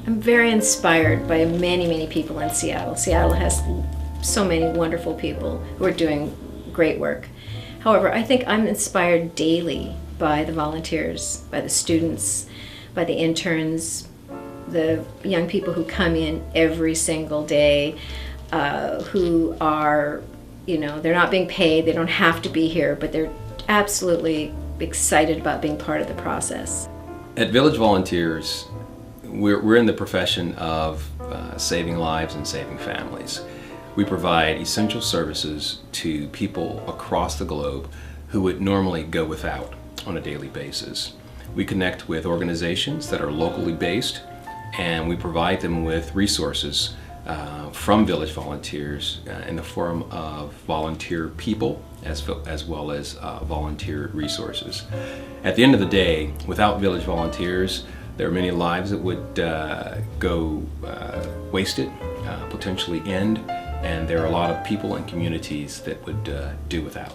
I'm very inspired by many, many people in Seattle. Seattle has so many wonderful people who are doing great work. However, I think I'm inspired daily by the volunteers, by the students, by the interns, the young people who come in every single day, who are, they're not being paid, they don't have to be here, but they're absolutely excited about being part of the process. At Village Volunteers, we're in the profession of saving lives and saving families. We provide essential services to people across the globe who would normally go without on a daily basis. We connect with organizations that are locally based, and we provide them with resources from Village Volunteers in the form of volunteer people as well as volunteer resources. At the end of the day, without Village Volunteers, there are many lives that would go wasted, potentially end, and there are a lot of people and communities that would do without.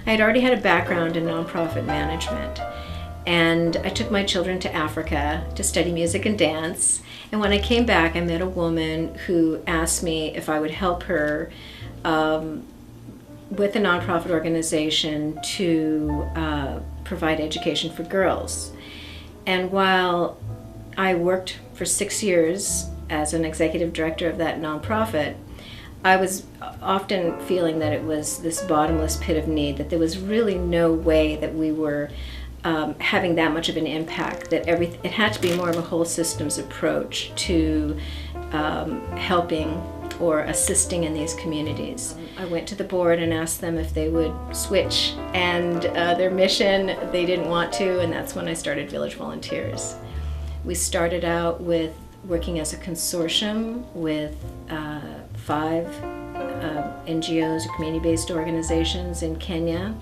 I had already had a background in nonprofit management, and I took my children to Africa to study music and dance. And when I came back, I met a woman who asked me if I would help her with a nonprofit organization to provide education for girls. And while I worked for 6 years as an executive director of that nonprofit, I was often feeling that it was this bottomless pit of need, that there was really no way that we were having that much of an impact, that it had to be more of a whole systems approach to helping or assisting in these communities. I went to the board and asked them if they would switch, and their mission, they didn't want to, and that's when I started Village Volunteers. We started out with working as a consortium with 5 NGOs or community-based organizations in Kenya,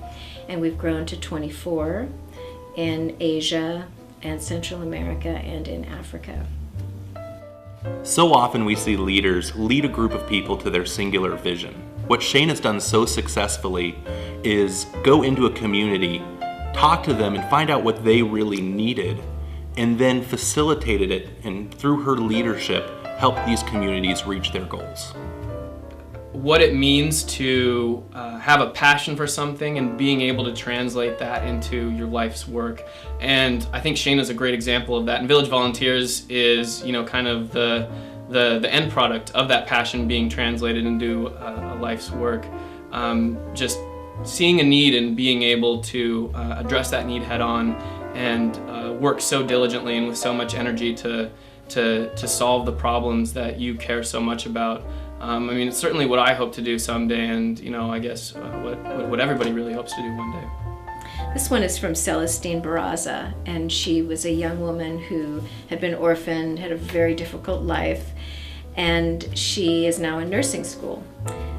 and we've grown to 24 in Asia and Central America and in Africa. So often we see leaders lead a group of people to their singular vision. What Shane has done so successfully is go into a community, talk to them, and find out what they really needed, and then facilitated it, and through her leadership, help these communities reach their goals. What it means to have a passion for something and being able to translate that into your life's work. And I think Shane is a great example of that. And Village Volunteers is, kind of the end product of that passion being translated into a life's work. Just seeing a need and being able to address that need head on and work so diligently and with so much energy to solve the problems that you care so much about. It's certainly what I hope to do someday, and I guess what everybody really hopes to do one day. This one is from Celestine Barraza, and she was a young woman who had been orphaned, had a very difficult life, and she is now in nursing school.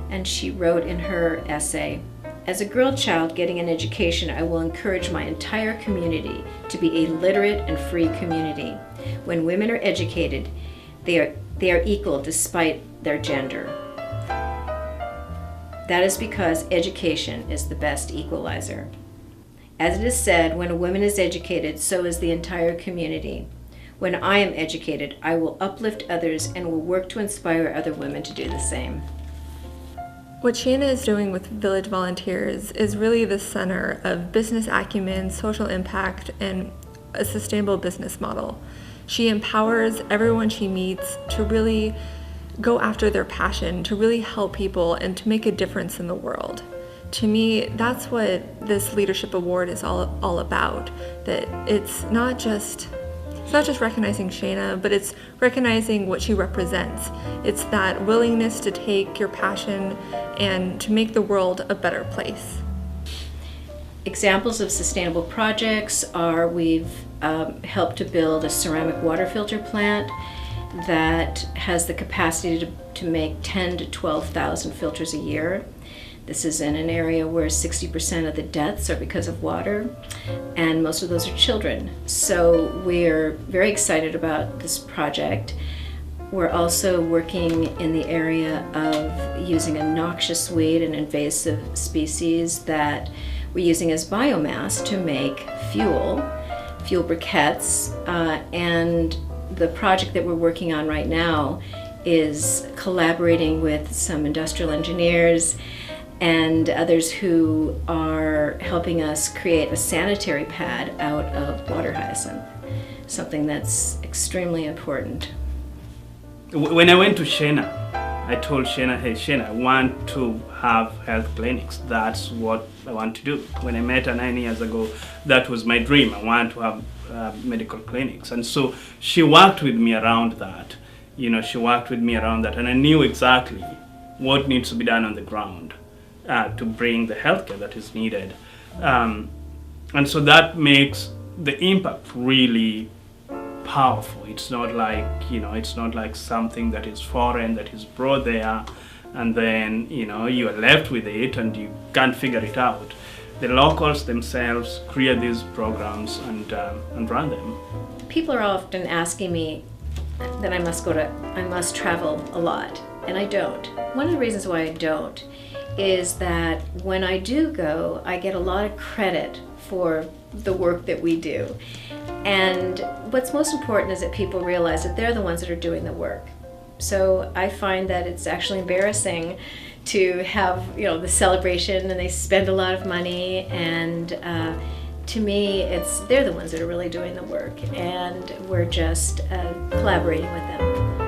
And she wrote in her essay, "As a girl child getting an education, I will encourage my entire community to be a literate and free community. When women are educated, they are equal despite their gender. That is because education is the best equalizer. As it is said, when a woman is educated, so is the entire community. When I am educated, I will uplift others and will work to inspire other women to do the same." What Shana is doing with Village Volunteers is really the center of business acumen, social impact, and a sustainable business model. She empowers everyone she meets to really go after their passion, to really help people and to make a difference in the world. To me, that's what this leadership award is all about. That it's not just recognizing Shana, but it's recognizing what she represents. It's that willingness to take your passion and to make the world a better place. Examples of sustainable projects are we've helped to build a ceramic water filter plant that has the capacity to make 10 to 12,000 filters a year. This is in an area where 60% of the deaths are because of water, and most of those are children. So we're very excited about this project. We're also working in the area of using a noxious weed, an invasive species that we're using as biomass to make fuel briquettes, and the project that we're working on right now is collaborating with some industrial engineers and others who are helping us create a sanitary pad out of water hyacinth, something that's extremely important. When I went to Shana, I told Shana, hey Shana, I want to have health clinics. That's what I want to do. When I met her 9 years ago, that was my dream. I want to have medical clinics. And so she worked with me around that. She worked with me around that, and I knew exactly what needs to be done on the ground to bring the healthcare that is needed. And so that makes the impact really powerful. It's not like something that is foreign, that is brought there, and then you are left with it and you can't figure it out. The locals themselves create these programs and run them. People are often asking me that I must travel a lot, and I don't. One of the reasons why I don't is that when I do go, I get a lot of credit for the work that we do. And what's most important is that people realize that they're the ones that are doing the work. So I find that it's actually embarrassing to have the celebration and they spend a lot of money, and to me they're the ones that are really doing the work, and we're just collaborating with them.